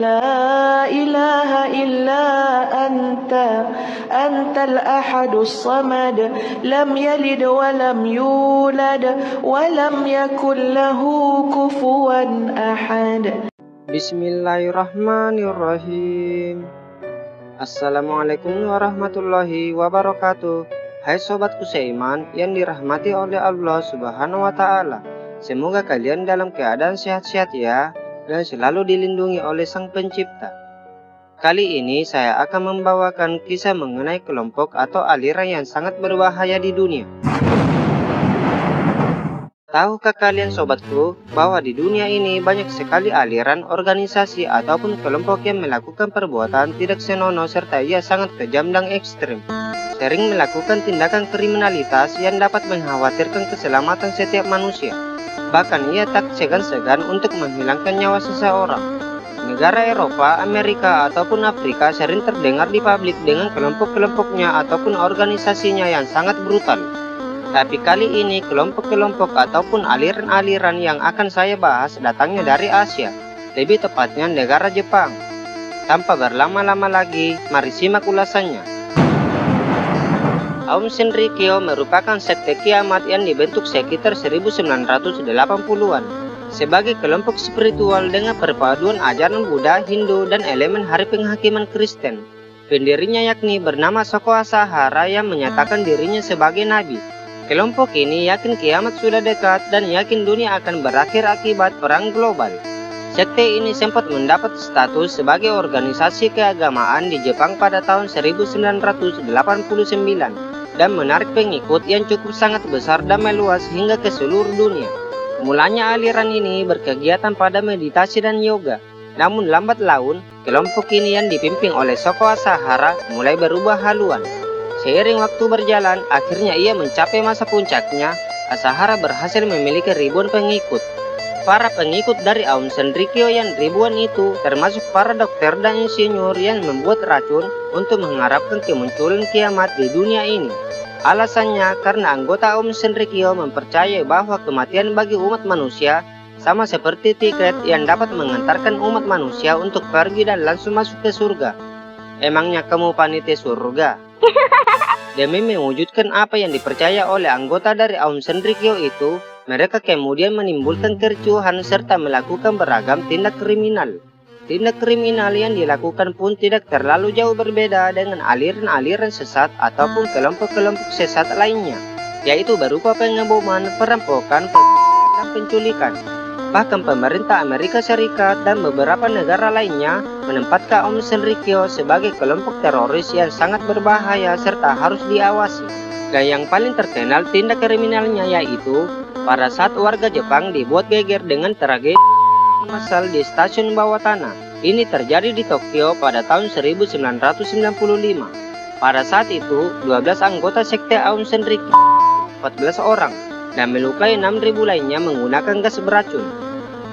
لا إله إلا أنت أنت الأحد الصمد لم يلد ولم يولد ولم يكن له كفوا أحد. Bismillahirrahmanirrahim. Assalamualaikum warahmatullahi wabarakatuh. Hai sobatku seiman yang dirahmati oleh Allah Subhanahu wa Ta'ala. Semoga kalian dalam keadaan sehat-sehat ya, dan selalu dilindungi oleh Sang Pencipta. Kali ini saya akan membawakan kisah mengenai kelompok atau aliran yang sangat berbahaya di dunia. Tahukah kalian sobatku, bahwa di dunia ini banyak sekali aliran, organisasi, ataupun kelompok yang melakukan perbuatan tidak senonoh serta ia sangat kejam dan ekstrim. Sering melakukan tindakan kriminalitas yang dapat mengkhawatirkan keselamatan setiap manusia. Bahkan ia tak segan-segan untuk menghilangkan nyawa seseorang. Negara Eropa, Amerika, ataupun Afrika sering terdengar di publik dengan kelompok-kelompoknya ataupun organisasinya yang sangat brutal. Tapi kali ini kelompok-kelompok ataupun aliran-aliran yang akan saya bahas datangnya dari Asia, lebih tepatnya negara Jepang. Tanpa berlama-lama lagi, mari simak ulasannya. Aum Shinrikyo merupakan sekte kiamat yang dibentuk sekitar 1980-an sebagai kelompok spiritual dengan perpaduan ajaran Buddha, Hindu, dan elemen hari penghakiman Kristen. Pendirinya yakni bernama Shoko Asahara yang menyatakan dirinya sebagai nabi. Kelompok ini yakin kiamat sudah dekat dan yakin dunia akan berakhir akibat perang global. Sekte ini sempat mendapat status sebagai organisasi keagamaan di Jepang pada tahun 1989 dan menarik pengikut yang cukup sangat besar dan meluas hingga ke seluruh dunia. Mulanya aliran ini berkegiatan pada meditasi dan yoga. Namun lambat laun, kelompok ini yang dipimpin oleh Shoko Asahara mulai berubah haluan. Seiring waktu berjalan, akhirnya ia mencapai masa puncaknya. Asahara berhasil memiliki ribuan pengikut. Para pengikut dari Aum Shinrikyo yang ribuan itu termasuk para dokter dan insinyur yang membuat racun untuk mengharapkan kemunculan kiamat di dunia ini. Alasannya karena anggota Aum Shinrikyo mempercayai bahwa kematian bagi umat manusia sama seperti tiket yang dapat mengantarkan umat manusia untuk pergi dan langsung masuk ke surga. Emangnya kamu panitia surga? Demi mewujudkan apa yang dipercaya oleh anggota dari Aum Shinrikyo itu, mereka kemudian menimbulkan kericuhan serta melakukan beragam tindak kriminal. Tindak kriminal yang dilakukan pun tidak terlalu jauh berbeda dengan aliran-aliran sesat ataupun kelompok-kelompok sesat lainnya, yaitu berupa pengeboman, perampokan, dan penculikan. Bahkan pemerintah Amerika Serikat dan beberapa negara lainnya menempatkan Aum Shinrikyo sebagai kelompok teroris yang sangat berbahaya serta harus diawasi. Dan yang paling terkenal tindak kriminalnya yaitu pada saat warga Jepang dibuat geger dengan tragedi massal di stasiun bawah tanah. Ini terjadi di Tokyo pada tahun 1995. Pada saat itu, 12 anggota sekte Aum Shinrikyo, 14 orang, dan melukai 6.000 lainnya menggunakan gas beracun.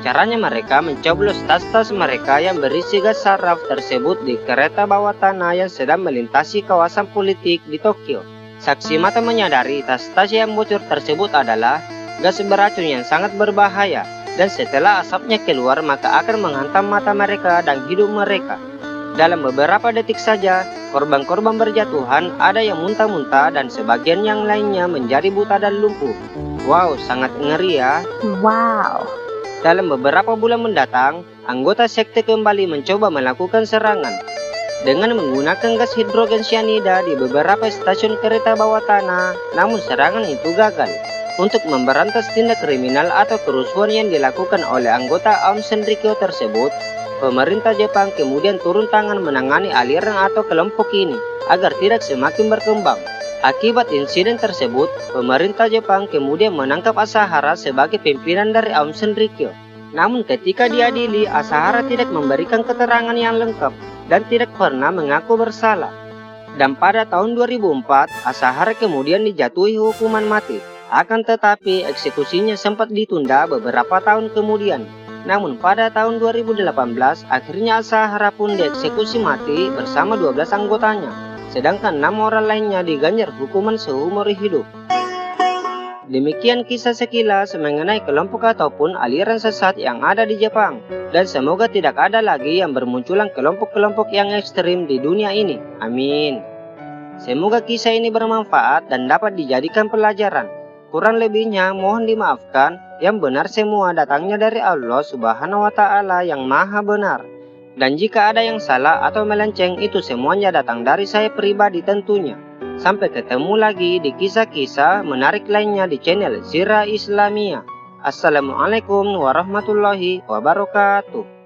Caranya mereka mencoblos tas-tas mereka yang berisi gas saraf tersebut di kereta bawah tanah yang sedang melintasi kawasan politik di Tokyo. Saksi mata menyadari tas-tas yang bocor tersebut adalah gas beracun yang sangat berbahaya, dan setelah asapnya keluar maka akan menghantam mata mereka dan hidup mereka. Dalam beberapa detik saja, korban-korban berjatuhan, ada yang muntah-muntah dan sebagian yang lainnya menjadi buta dan lumpuh. Wow, sangat ngeri ya. Wow. Dalam beberapa bulan mendatang, anggota sekte kembali mencoba melakukan serangan dengan menggunakan gas hidrogen cyanida di beberapa stasiun kereta bawah tanah, namun serangan itu gagal. Untuk memberantas tindak kriminal atau kerusuhan yang dilakukan oleh anggota Aum Shinrikyo tersebut, pemerintah Jepang kemudian turun tangan menangani aliran atau kelompok ini agar tidak semakin berkembang. Akibat insiden tersebut, pemerintah Jepang kemudian menangkap Asahara sebagai pimpinan dari Aum Shinrikyo. Namun ketika diadili, Asahara tidak memberikan keterangan yang lengkap dan tidak pernah mengaku bersalah. Dan pada tahun 2004, Asahara kemudian dijatuhi hukuman mati. Akan tetapi eksekusinya sempat ditunda beberapa tahun kemudian. Namun pada tahun 2018 akhirnya Asahara pun dieksekusi mati bersama 12 anggotanya. Sedangkan 6 orang lainnya diganjar hukuman seumur hidup. Demikian kisah sekilas mengenai kelompok ataupun aliran sesat yang ada di Jepang. Dan semoga tidak ada lagi yang bermunculan kelompok-kelompok yang ekstrim di dunia ini. Amin. Semoga kisah ini bermanfaat dan dapat dijadikan pelajaran. Kurang lebihnya mohon dimaafkan. Yang benar semua datangnya dari Allah Subhanahu wa Ta'ala yang Maha Benar. Dan jika ada yang salah atau melenceng, itu semuanya datang dari saya pribadi tentunya. Sampai ketemu lagi di kisah-kisah menarik lainnya di channel Sirah Islamiyah. Assalamualaikum warahmatullahi wabarakatuh.